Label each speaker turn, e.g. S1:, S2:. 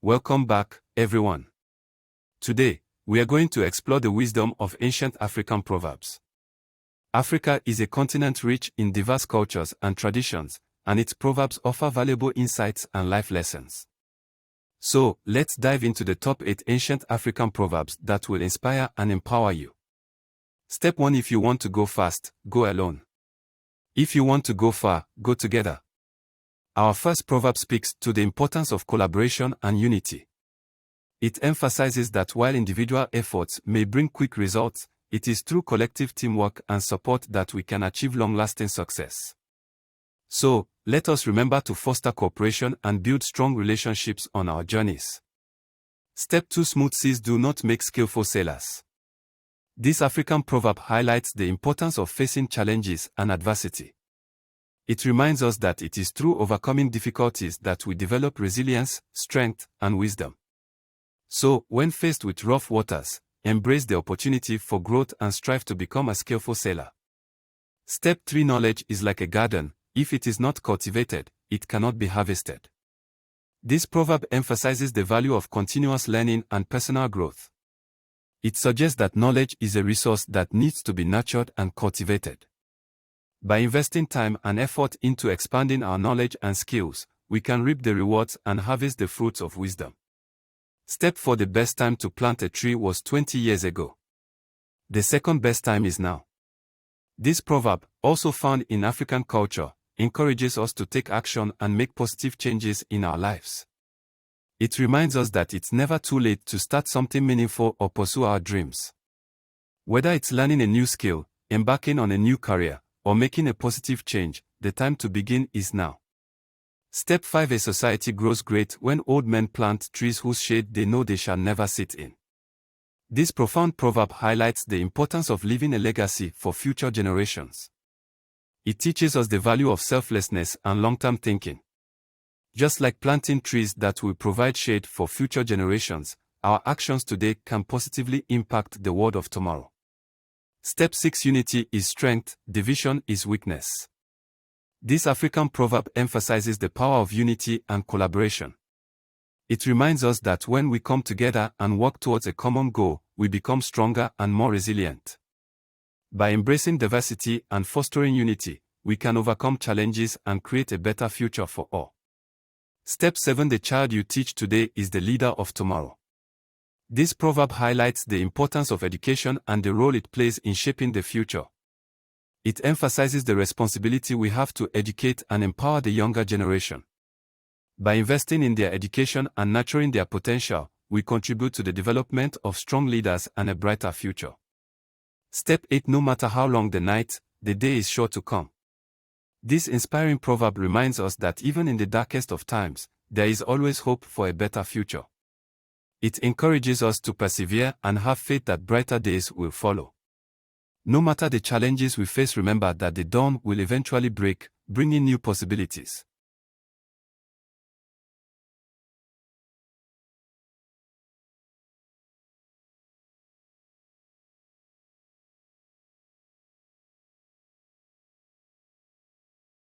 S1: Welcome back, everyone. Today, we are going to explore the wisdom of ancient African proverbs. Africa is a continent rich in diverse cultures and traditions, and its proverbs offer valuable insights and life lessons. So, let's dive into the top 8 ancient African proverbs that will inspire and empower you. Step 1: If you want to go fast, go alone. If you want to go far, go together. Our first proverb speaks to the importance of collaboration and unity. It emphasizes that while individual efforts may bring quick results, it is through collective teamwork and support that we can achieve long-lasting success. So, let us remember to foster cooperation and build strong relationships on our journeys. Step 2: Smooth seas do not make skillful sailors. This African proverb highlights the importance of facing challenges and adversity. It reminds us that it is through overcoming difficulties that we develop resilience, strength, and wisdom. So, when faced with rough waters, embrace the opportunity for growth and strive to become a skillful sailor. Step 3: Knowledge is like a garden. If it is not cultivated, it cannot be harvested. This proverb emphasizes the value of continuous learning and personal growth. It suggests that knowledge is a resource that needs to be nurtured and cultivated. By investing time and effort into expanding our knowledge and skills, we can reap the rewards and harvest the fruits of wisdom. Step 4: The best time to plant a tree was 20 years ago. The second best time is now. This proverb, also found in African culture, encourages us to take action and make positive changes in our lives. It reminds us that it's never too late to start something meaningful or pursue our dreams. Whether it's learning a new skill, embarking on a new career, or making a positive change, the time to begin is now. Step 5: A society grows great when old men plant trees whose shade they know they shall never sit in. This profound proverb highlights the importance of leaving a legacy for future generations. It teaches us the value of selflessness and long-term thinking. Just like planting trees that will provide shade for future generations, our actions today can positively impact the world of tomorrow. Step 6: Unity is strength, division is weakness. This African proverb emphasizes the power of unity and collaboration. It reminds us that when we come together and work towards a common goal, we become stronger and more resilient. By embracing diversity and fostering unity, we can overcome challenges and create a better future for all. Step 7: The child you teach today is the leader of tomorrow. This proverb highlights the importance of education and the role it plays in shaping the future. It emphasizes the responsibility we have to educate and empower the younger generation. By investing in their education and nurturing their potential, we contribute to the development of strong leaders and a brighter future. Step 8: No matter how long the night, the day is sure to come. This inspiring proverb reminds us that even in the darkest of times, there is always hope for a better future. It encourages us to persevere and have faith that brighter days will follow. No matter the challenges we face, remember that the dawn will eventually break, bringing new possibilities.